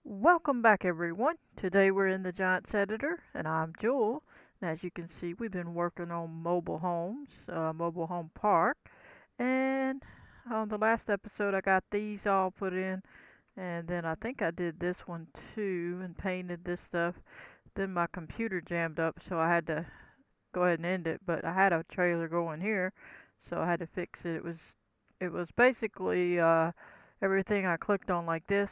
Welcome back, everyone. Today we're in the Giants Editor, and I'm Joel. And as you can see, we've been working on mobile homes, mobile home park. And on the last episode, I got these all put in, and then I think I did this one too and painted this stuff. Then my computer jammed up, so I had to go ahead and end it. But I had a trailer going here, so I had to fix it. It was basically everything I clicked on like this.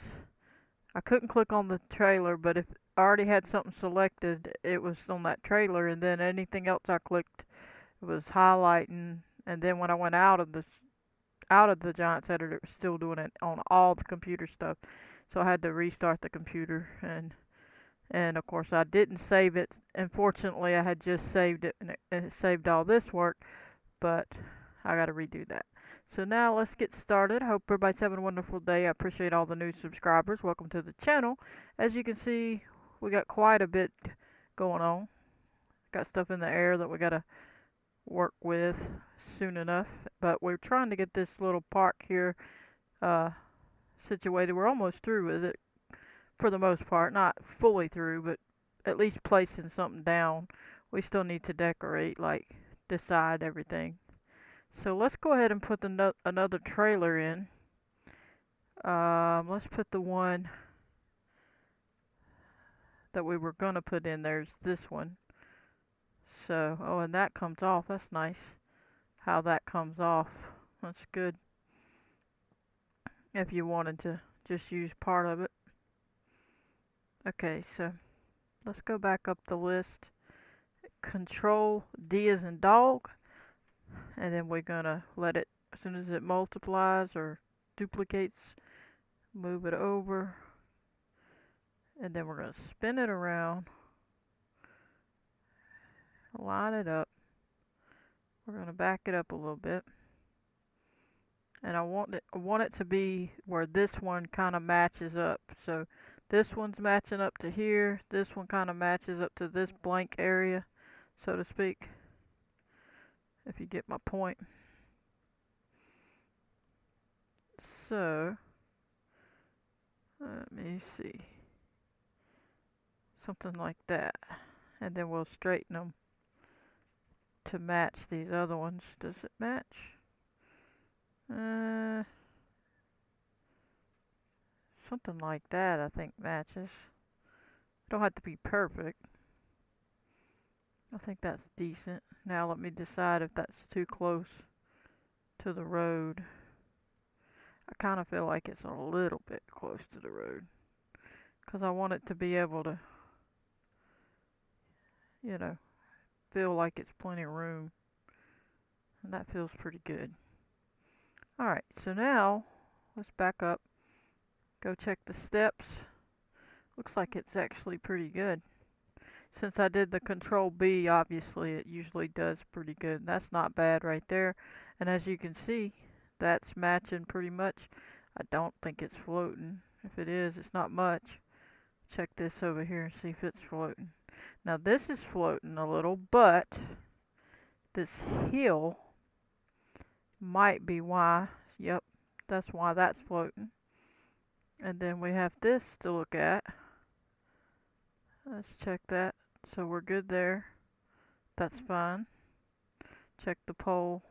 I couldn't click on the trailer, but if I already had something selected, it was on that trailer, and then anything else I clicked it was highlighting. And then when I went out of the Giants editor, it was still doing it on all the computer stuff. So I had to restart the computer, and of course I didn't save it. Unfortunately, I had just saved it, and it saved all this work, but I got to redo that. So now let's get started. I hope everybody's having a wonderful day. I appreciate all the new subscribers. Welcome to the channel. As you can see, we got quite a bit going on. Got stuff in the air that we got to work with soon enough. But we're trying to get this little park here uh, situated. We're almost through with it for the most part. Not fully through, but at least placing something down. We still need to decorate, like decide everything. So let's go ahead and put another trailer in. Let's put the one that we were gonna put in. There's this one. So, oh, and that comes off. That's nice. How that comes off. That's good. If you wanted to just use part of it. Okay, so let's go back up the list. Control D as in dog, and then we're gonna let it as soon as it multiplies or duplicates, move it over, and then we're gonna spin it around. Line it up. We're going to back it up a little bit. And I want it to be where this one kind of matches up. So this one's matching up to here. This one kind of matches up to this blank area, so to speak. If you get my point. So let me see. Something like that. And then we'll straighten them to match these other ones. Does it match? Uh, Something like that I think matches. Don't have to be perfect. I think that's decent. Now let me decide if that's too close to the road. I kind of feel like it's a little bit close to the road. Because I want it to be able to, you know, feel like it's plenty of room. And that feels pretty good. Alright, so now let's back up. Go check the steps. Looks like it's actually pretty good. Since I did the control B, obviously it usually does pretty good. That's not bad right there. And as you can see, that's matching pretty much. I don't think it's floating. If it is, it's not much. Check this over here and see if it's floating. Now this is floating a little, but this hill might be why. Yep, that's why that's floating. And then we have this to look at. Let's check that. So we're good there. That's fine. Check the pole.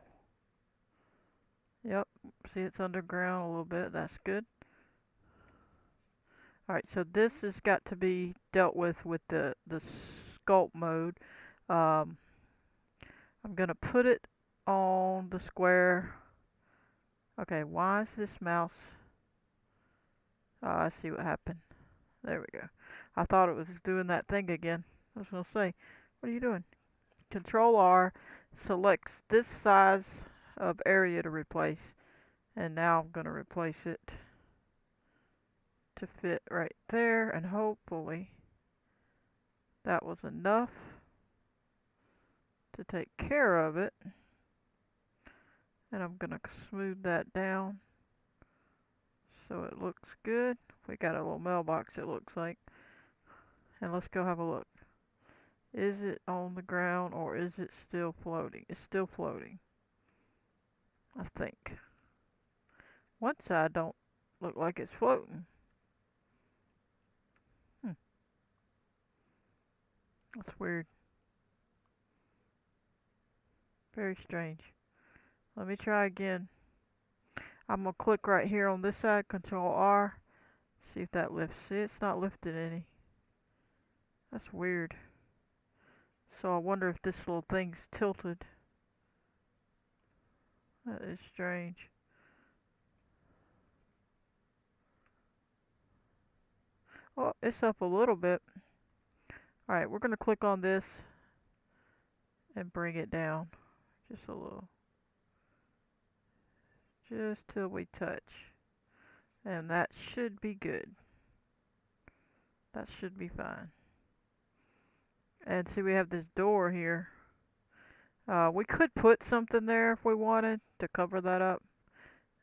Yep, see it's underground a little bit. That's good. Alright, so this has got to be dealt with the sculpt mode. Um, I'm going to put it on the square. Okay, why is this mouse? Oh, I see what happened. There we go. I thought it was doing that thing again. I was going to say, what are you doing? Control R selects this size of area to replace. And now I'm going to replace it to fit right there, and hopefully that was enough to take care of it. And I'm gonna smooth that down so it looks good. We got a little mailbox, it looks like. And let's go have a look. Is it on the ground or is it still floating? It's still floating, I think. One side don't look like it's floating. weird. Very strange. Let me try again. I'm gonna click right here on this side, Control R. See if that lifts. See, it's not lifting any. That's weird. So I wonder if this little thing's tilted. That is strange. Well, it's up a little bit. Alright, we're gonna click on this and bring it down. Just a little. Just till we touch. And that should be good. That should be fine. And see, we have this door here. We could put something there if we wanted to cover that up.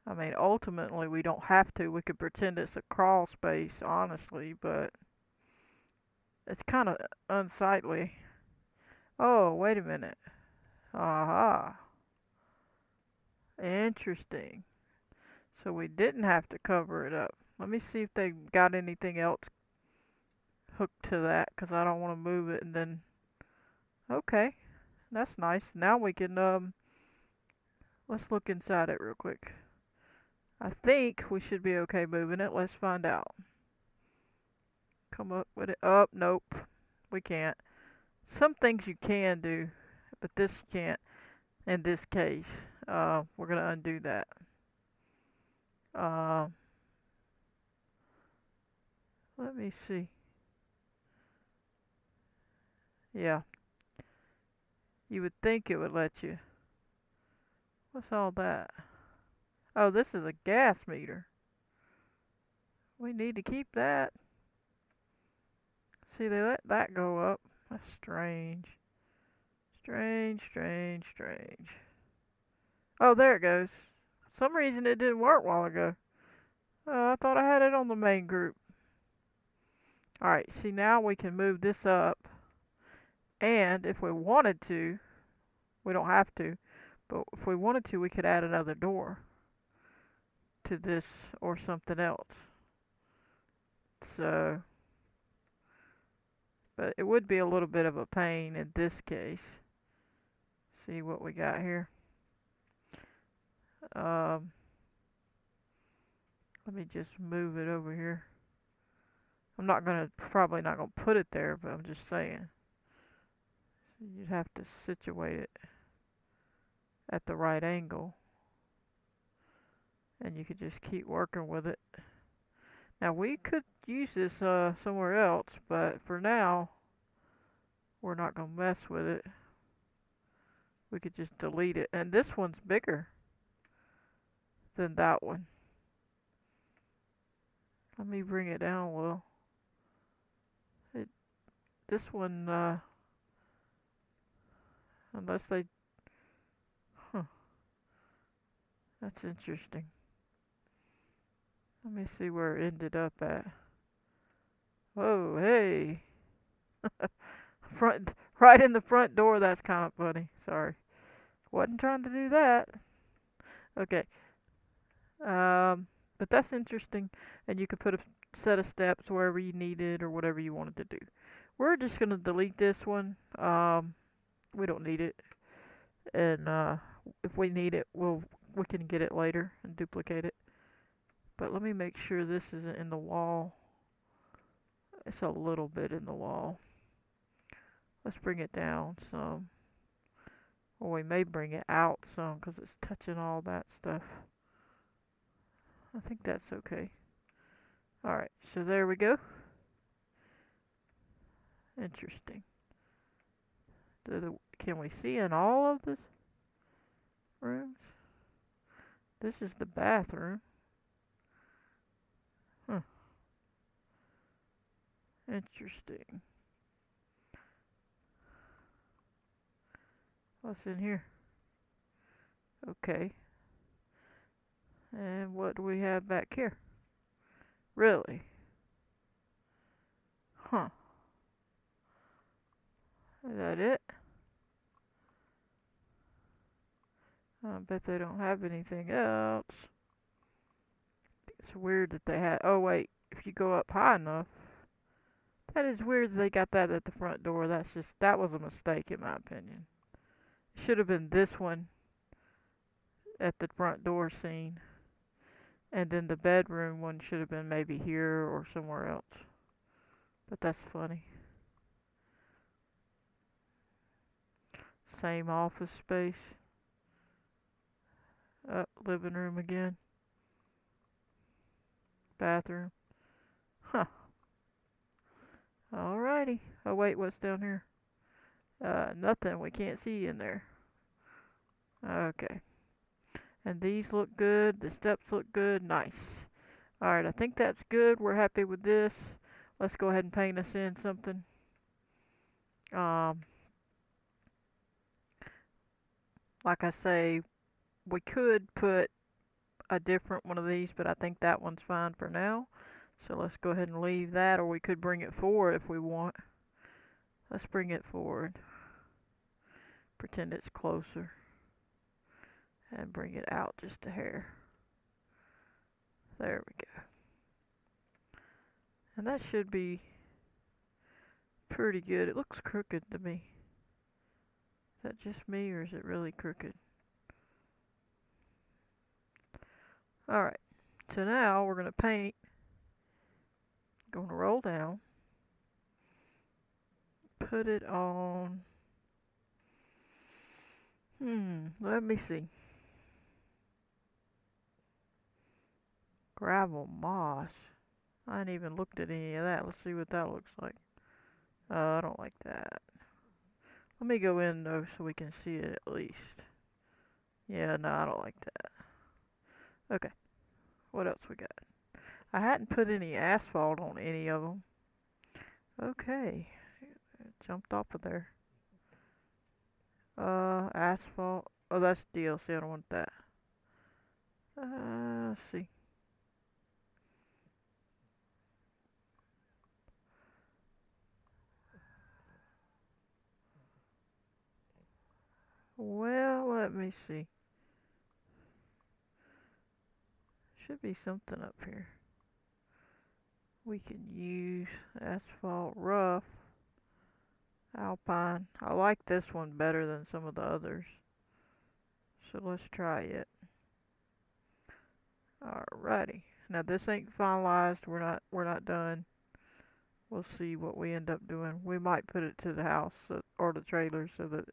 I mean, ultimately, we don't have to. We could pretend it's a crawl space, honestly, but it's kind of unsightly. Oh, wait a minute. Aha. Interesting. So we didn't have to cover it up. Let me see if they got anything else hooked to that, because I don't want to move it and then... Okay, that's nice. Now we can, let's look inside it real quick. I think we should be okay moving it. Let's find out. Come up with it. Oh, nope. We can't. Some things you can do, but this you can't in this case. We're going to undo that. Uh, let me see. Yeah. You would think it would let you. What's all that? Oh, this is a gas meter. We need to keep that. See, they let that go up. That's strange. Strange, strange, strange. Oh, there it goes. For some reason it didn't work a while ago. I thought I had it on the main group. Alright, see, now we can move this up. And if we wanted to, we don't have to, but if we wanted to, we could add another door to this or something else. So, but it would be a little bit of a pain in this case. See what we got here. Let me just move it over here. I'm probably not gonna put it there, but I'm just saying. So you'd have to situate it at the right angle. And you could just keep working with it. Now we could use this somewhere else, but for now, we're not gonna mess with it. We could just delete it. And this one's bigger than that one. Let me bring it down a little. This one, unless they... Huh. That's interesting. Let me see where it ended up at. Whoa, hey! Right in the front door, that's kind of funny. Sorry. Wasn't trying to do that. Okay. But that's interesting. And you could put a set of steps wherever you need it or whatever you wanted to do. We're just going to delete this one. We don't need it. And if we need it, we can get it later and duplicate it. But let me make sure this isn't in the wall. It's a little bit in the wall. Let's bring it down some. Or we may bring it out some because it's touching all that stuff. I think that's okay. Alright, so there we go. Interesting. Can we see in all of the rooms? This is the bathroom. Huh. Interesting. What's in here? Okay. And what do we have back here? Really? Huh. Is that it? I bet they don't have anything else. It's weird that they had... Oh, wait. If you go up high enough, That is weird they got that at the front door. That was a mistake in my opinion. It should have been this one at the front door scene. And then the bedroom one should have been maybe here or somewhere else. But that's funny. Same office space. Living room again. Bathroom. Huh. Alrighty. Oh wait, what's down here? Nothing. We can't see in there. Okay. And these look good. The steps look good. Nice. Alright, I think that's good. We're happy with this. Let's go ahead and paint us in something. Um, like I say, we could put a different one of these, but I think that one's fine for now. So let's go ahead and leave that, or we could bring it forward if we want. Let's bring it forward. Pretend it's closer. And bring it out just a hair. There we go. And that should be pretty good. It looks crooked to me. Is that just me, or is it really crooked? Alright, so now we're going to paint. Going to roll down. Put it on. Let me see. Gravel moss. I haven't even looked at any of that. Let's see what that looks like. I don't like that. Let me go in though so we can see it at least. Yeah, no, I don't like that. Okay, what else we got? I hadn't put any asphalt on any of them. Okay, it jumped off of there. Asphalt. Oh, that's DLC. I don't want that. Let's see. Well, let me see. Should be something up here. We can use asphalt rough. Alpine. I like this one better than some of the others. So let's try it. Alrighty. Now this ain't finalized. We're not done. We'll see what we end up doing. We might put it to the house or the trailer so that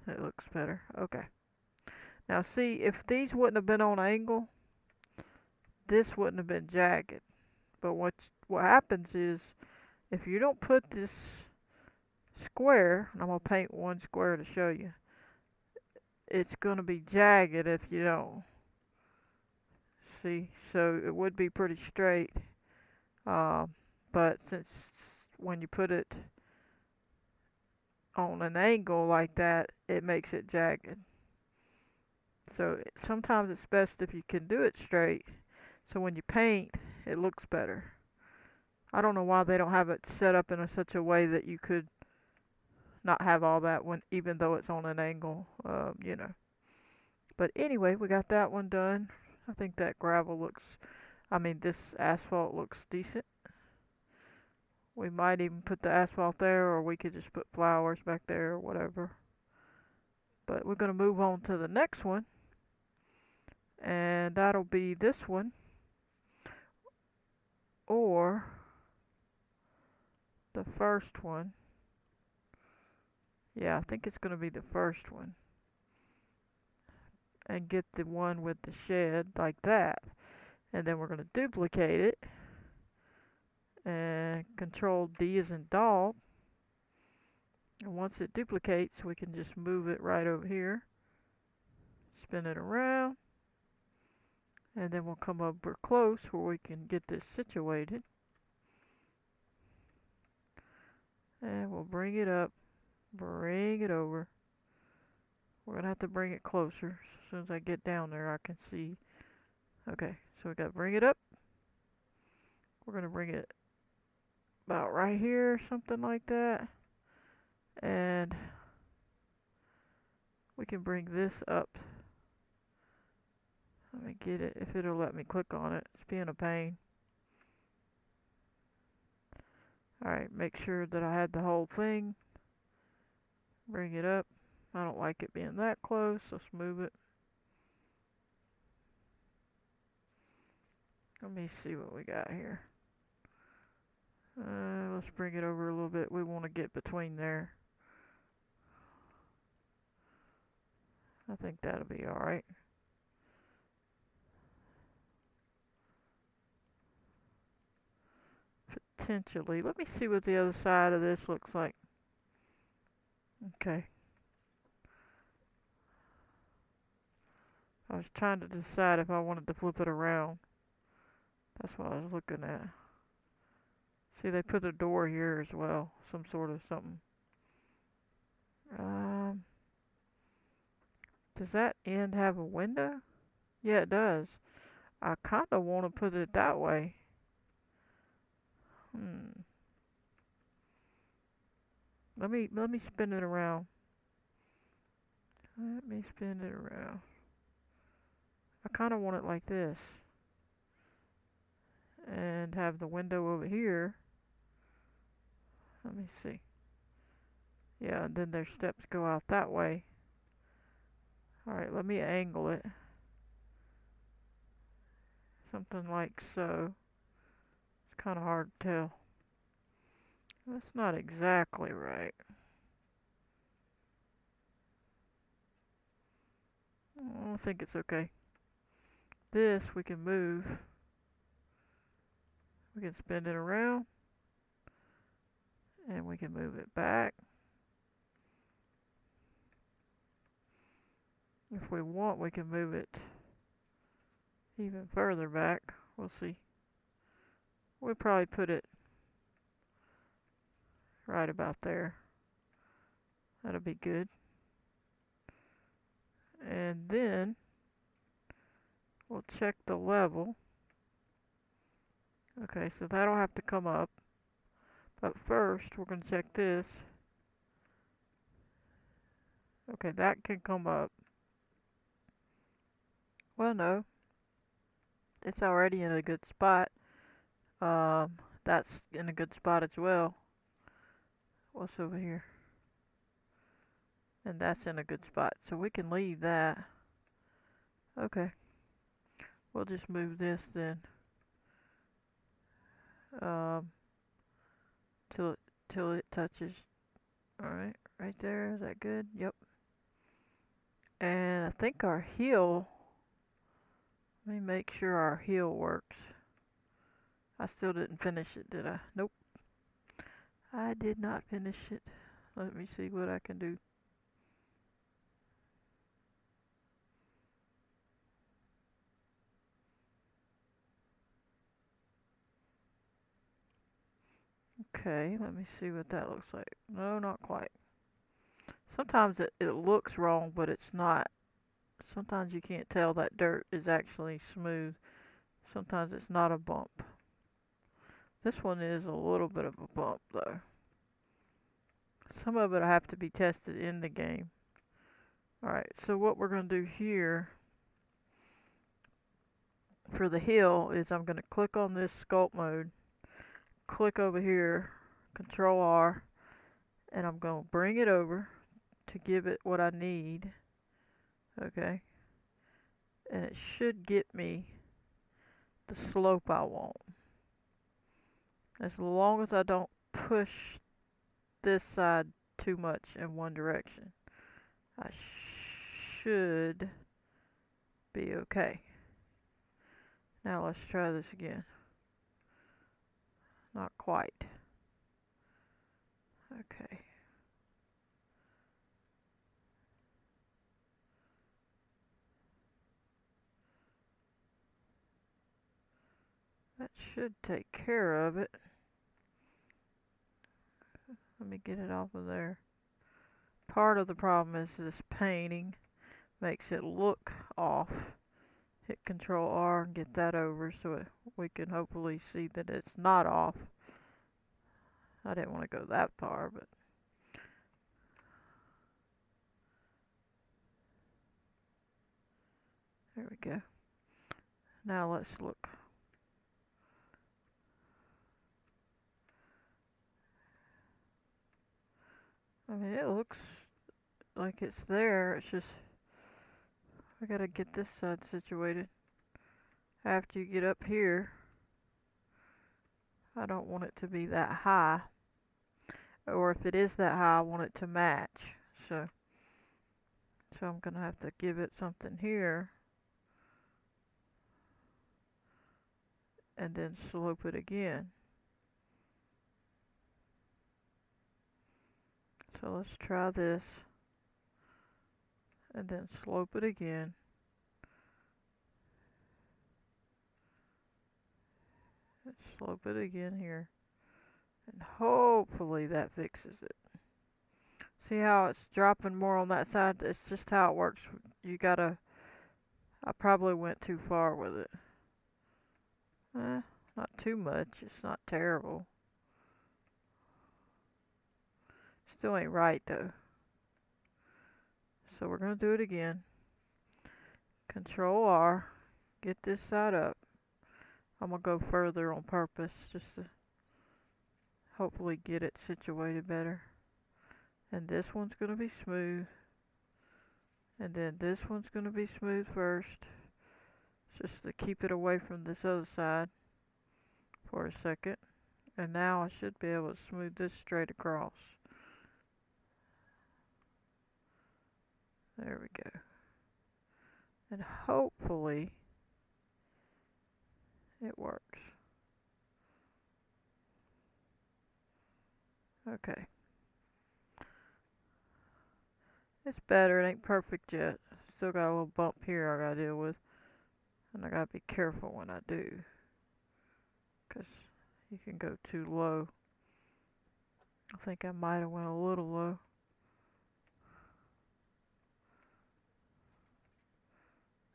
it looks better. Okay. Now see, if these wouldn't have been on angle, this wouldn't have been jagged. But what happens is, if you don't put this square, and I'm gonna paint one square to show you, it's gonna be jagged if you don't. See, so it would be pretty straight, but since when you put it on an angle like that, it makes it jagged. So sometimes it's best if you can do it straight, so when you paint, it looks better. I don't know why they don't have it set up in such a way that you could not have all that when, even though it's on an angle, But anyway, we got that one done. I think that gravel looks, this asphalt looks decent. We might even put the asphalt there, or we could just put flowers back there or whatever. But we're going to move on to the next one, and that'll be this one, or the first one. Yeah, I think it's going to be the first one. And get the one with the shed like that. And then we're going to duplicate it. And Control D as in dog. And once it duplicates, we can just move it right over here. Spin it around. And then we'll come over close where we can get this situated. And we'll bring it up. Bring it over. We're going to have to bring it closer. As soon as I get down there, I can see. Okay, so we got to bring it up. We're going to bring it about right here, something like that. And we can bring this up. Let me get it, if it'll let me click on it. It's being a pain. Alright, make sure that I had the whole thing. Bring it up. I don't like it being that close. Let's move it. Let me see what we got here. Let's bring it over a little bit. We want to get between there. I think that'll be alright. Potentially. Let me see what the other side of this looks like. Okay. I was trying to decide if I wanted to flip it around. That's what I was looking at. See, they put a door here as well. Some sort of something. Does that end have a window? Yeah, it does. I kind of want to put it that way. Let me spin it around. Let me spin it around. I kind of want it like this. And have the window over here. Let me see. Yeah, and then their steps go out that way. Alright, let me angle it. Something like so. It's kind of hard to tell. That's not exactly right. I think it's okay. This we can move. We can spin it around. And we can move it back. If we want, we can move it even further back. We'll see. We'll probably put it right about there. That'll be good. And then we'll check the level. Okay, so that'll have to come up. But first, we're going to check this. Okay, that can come up. Well, no. It's already in a good spot. That's in a good spot as well. What's over here? And that's in a good spot. So we can leave that. Okay. We'll just move this then. Till it touches. Alright, right there. Is that good? Yep. And I think our heel, let me make sure our heel works. I still didn't finish it, did I? Nope. I did not finish it. Let me see what I can do. Okay, let me see what that looks like. No, not quite. Sometimes it looks wrong, but it's not. Sometimes you can't tell that dirt is actually smooth. Sometimes it's not a bump. This one is a little bit of a bump, though. Some of it will have to be tested in the game. Alright, so what we're going to do here for the hill is I'm going to click on this sculpt mode, click over here, Control R, and I'm going to bring it over to give it what I need. Okay, and it should get me the slope I want. As long as I don't push this side too much in one direction, I should be okay. Now let's try this again. Not quite. Okay. That should take care of it. Let me get it off of there. Part of the problem is this painting makes it look off. Hit Control R and get that over so we can hopefully see that it's not off. I didn't want to go that far, but there we go. Now let's look. I mean, it looks like it's there. It's just, I gotta get this side situated. After you get up here, I don't want it to be that high. Or if it is that high, I want it to match. So, so I'm gonna have to give it something here and then slope it again. So let's try this and then slope it again. And slope it again here. And hopefully that fixes it. See how it's dropping more on that side? It's just how it works. You gotta, I probably went too far with it. Not too much. It's not terrible. Still ain't right though. So we're gonna do it again. Control R. Get this side up. I'm gonna go further on purpose just to hopefully get it situated better. And this one's gonna be smooth. And then this one's gonna be smooth first. Just to keep it away from this other side for a second. And now I should be able to smooth this straight across. There we go. And hopefully it works. Okay. It's better. It ain't perfect yet. Still got a little bump here I gotta deal with. And I gotta be careful when I do. Because you can go too low. I think I might have went a little low.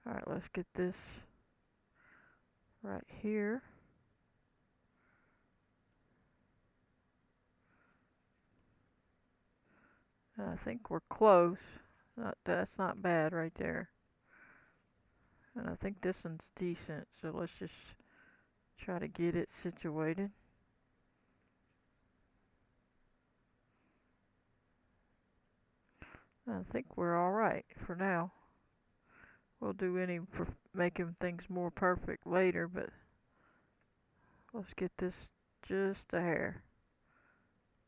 Alright, let's get this right here. And I think we're close. That's not bad right there. And I think this one's decent, so let's just try to get it situated. I think we're alright for now. We'll do any for making things more perfect later, but let's get this just a hair.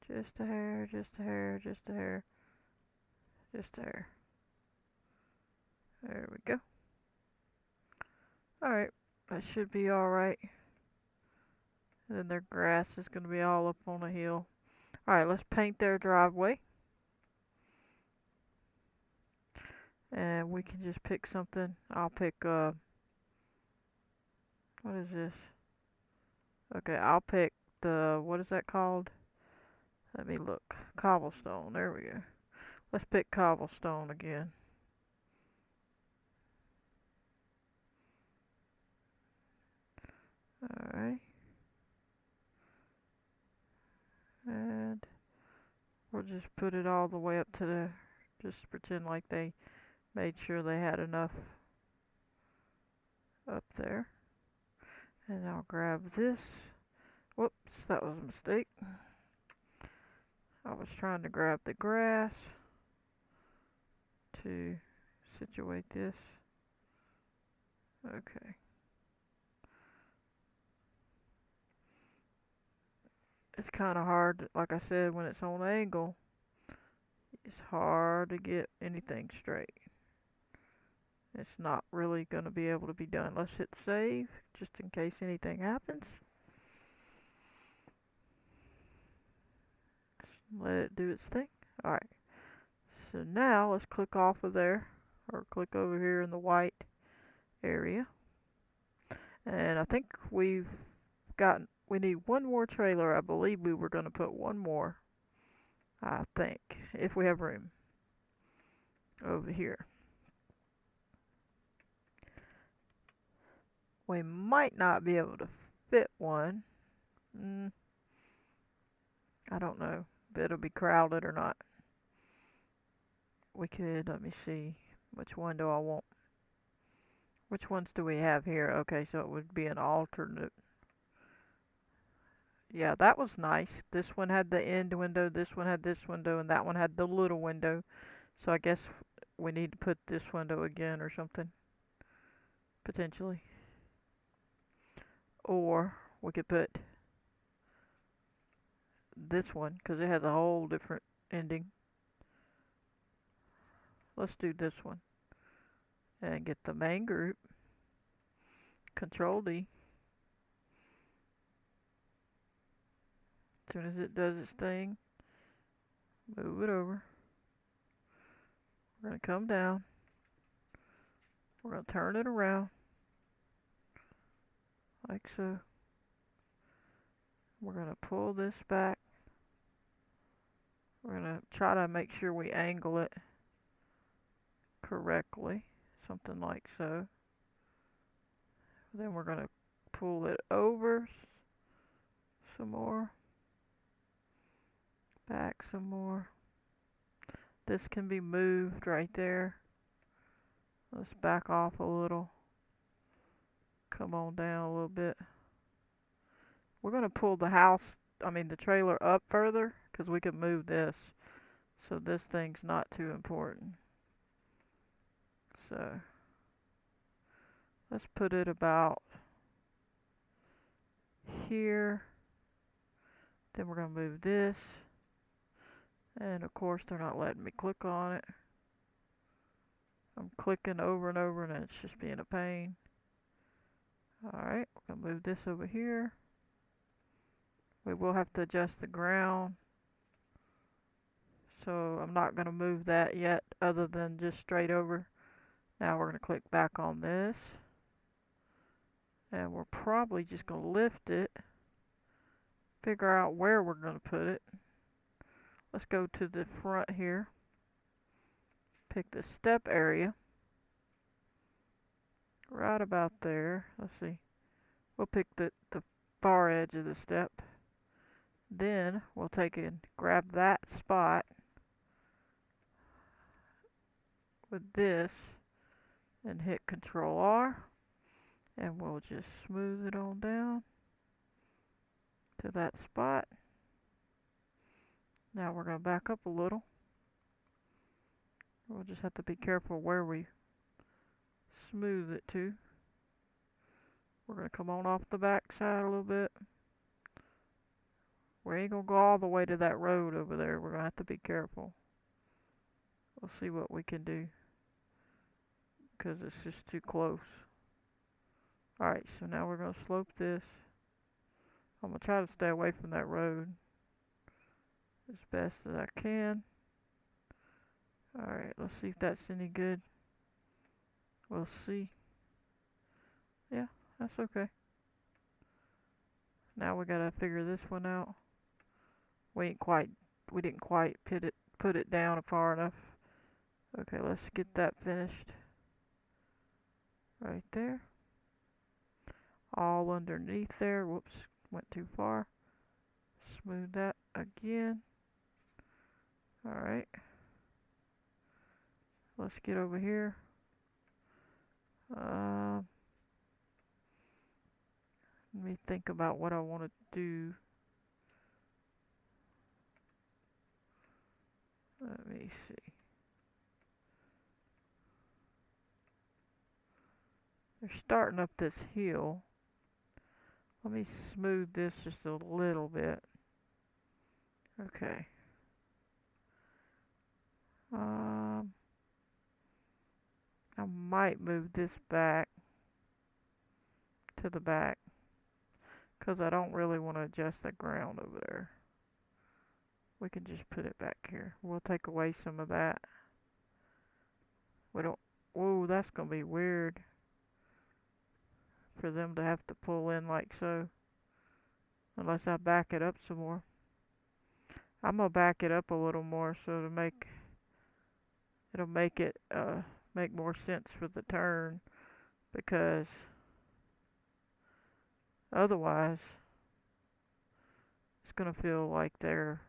Just a hair, just a hair, just a hair, just a hair. There we go. Alright, that should be alright. And then their grass is going to be all up on a hill. Alright, let's paint their driveway. And we can just pick something. I'll pick, what is this? Okay, I'll pick the, what is that called? Let me look. Cobblestone, there we go. Let's pick cobblestone again. Alright. And we'll just put it all the way up to the, just pretend like they made sure they had enough up there. And I'll grab this. Whoops, that was a mistake. I was trying to grab the grass to situate this. Okay. It's kind of hard, like I said, when it's on angle. It's hard to get anything straight. It's not really going to be able to be done. Let's hit save, just in case anything happens. Let it do its thing. Alright. So now let's click off of there, or click over here in the white area. And I think we need one more trailer. I believe we were going to put one more. I think, if we have room. Over here. We might not be able to fit one. I don't know if it'll be crowded or not. We could, let me see, which one do I want? Which ones do we have here? Okay, so it would be an alternate. Yeah, that was nice. This one had the end window, this one had this window, and that one had the little window. So I guess we need to put this window again or something, potentially. Or we could put this one, because it has a whole different ending. Let's do this one. And get the main group. Control D. As soon as it does its thing, move it over. We're going to come down. We're going to turn it around. Like so. We're going to pull this back. We're going to try to make sure we angle it correctly. Something like so. Then we're going to pull it over some more. Back some more. This can be moved right there. Let's back off a little. Come on down a little bit. We're going to pull the trailer up further because we can move this. So this thing's not too important. So let's put it about here. Then we're going to move this. And of course they're not letting me click on it. I'm clicking over and over and it's just being a pain. Alright, we're going to move this over here. We will have to adjust the ground. So I'm not going to move that yet other than just straight over. Now we're going to click back on this. And we're probably just going to lift it. Figure out where we're going to put it. Let's go to the front here. Pick the step area. Right about there. Let's see. We'll pick the far edge of the step. Then we'll take and grab that spot with this and hit Control R. And we'll just smooth it on down to that spot. Now we're going to back up a little. We'll just have to be careful where we smooth it to. We're going to come on off the back side a little bit. We ain't going to go all the way to that road over there. We're going to have to be careful. We'll see what we can do, because it's just too close. Alright, so now we're going to slope this. I'm going to try to stay away from that road as best as I can. Alright, let's see if that's any good. We'll see. Yeah, that's okay. Now we gotta figure this one out. We didn't quite put it down far enough. Okay, let's get that finished. Right there. All underneath there. Whoops, went too far. Smooth that again. Alright. Let's get over here. Let me think about what I want to do. Let me see. They're starting up this hill. Let me smooth this just a little bit. Okay. I might move this back to the back because I don't really want to adjust the ground over there. We can just put it back here. We'll take away some of that. We don't. Whoa, that's gonna be weird for them to have to pull in like so. Unless I back it up some more. I'm gonna back it up a little more so it'll make it make more sense for the turn, because otherwise it's gonna feel like their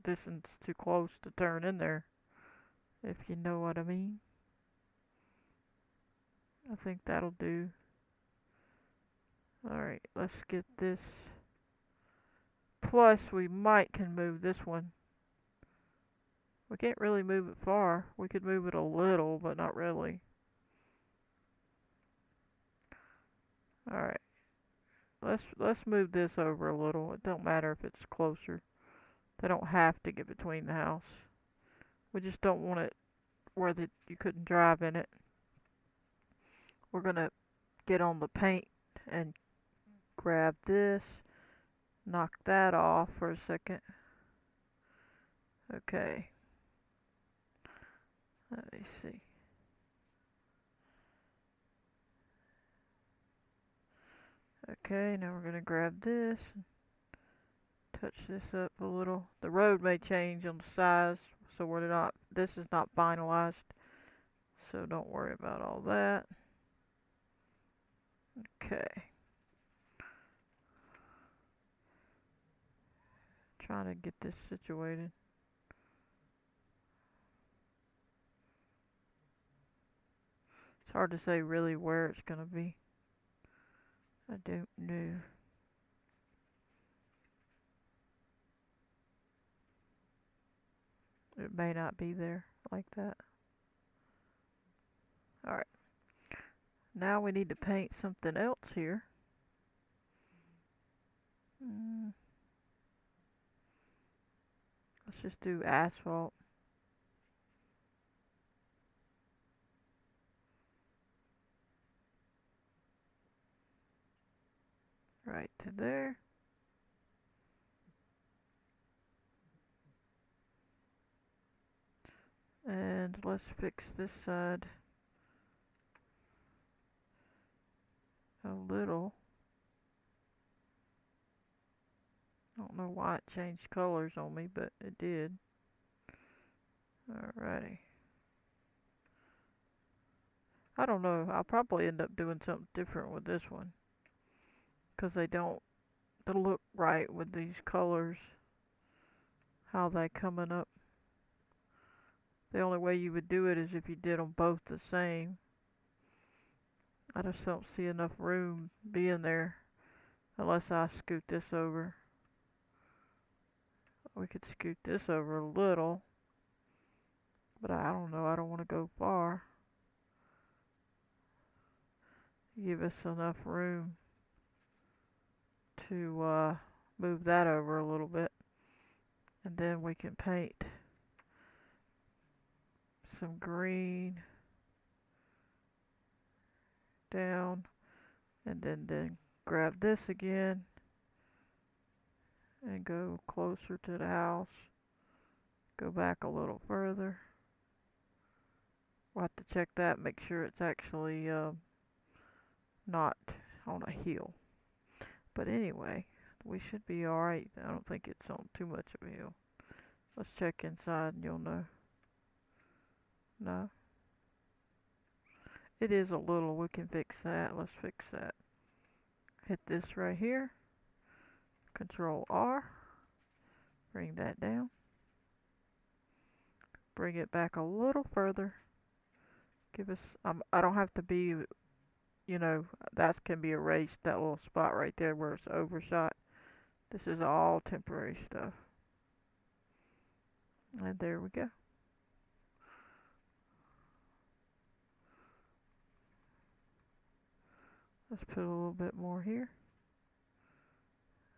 distance too close to turn in there, if you know what I mean. I think that'll do. Alright, let's get this Plus, we might can move this one. We can't really move it far. We could move it a little, but not really. Alright. Let's move this over a little. It don't matter if it's closer. They don't have to get between the house. We just don't want it where you couldn't drive in it. We're gonna get on the paint and grab this. Knock that off for a second. Okay. Let me see. Okay, now we're gonna grab this and touch this up a little. The road may change on the size, so this is not finalized, so don't worry about all that. Okay. Trying to get this situated. It's hard to say really where it's gonna be. I don't know. It may not be there like that. Alright. Now we need to paint something else here. Let's just do asphalt. Right to there. And let's fix this side a little. I don't know why it changed colors on me, but it did. Alrighty. I don't know. I'll probably end up doing something different with this one, because they don't look right with these colors. How they coming up. The only way you would do it is if you did them both the same. I just don't see enough room being there unless I scoot this over. We could scoot this over a little, but I don't know. I don't want to go far. Give us enough room to move that over a little bit, and then we can paint some green down, and then grab this again and go closer to the house. Go back a little further. We'll have to check that, make sure it's actually not on a hill. But anyway, we should be alright. I don't think it's on too much of a hill. Let's check inside and you'll know. No. It is a little. We can fix that. Let's fix that. Hit this right here. Control R. Bring that down. Bring it back a little further. Give us, I don't have to be, that can be erased, that little spot right there where it's overshot. This is all temporary stuff. And there we go. Let's put a little bit more here.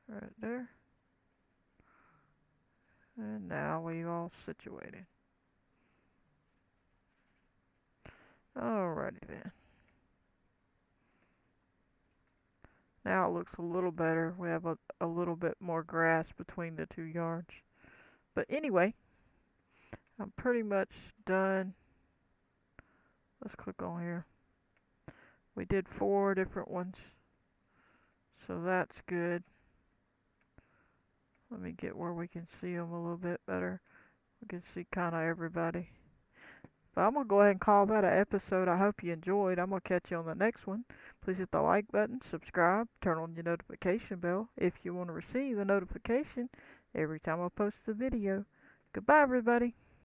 Right there. And now we're all situated. Alrighty then. Now it looks a little better. We have a little bit more grass between the 2 yards. But anyway, I'm pretty much done. Let's click on here. We did 4 different ones, so that's good. Let me get where we can see them a little bit better. We can see kind of everybody. But I'm going to go ahead and call that an episode. I hope you enjoyed. I'm going to catch you on the next one. Please hit the like button, subscribe, turn on your notification bell if you want to receive a notification every time I post a video. Goodbye, everybody.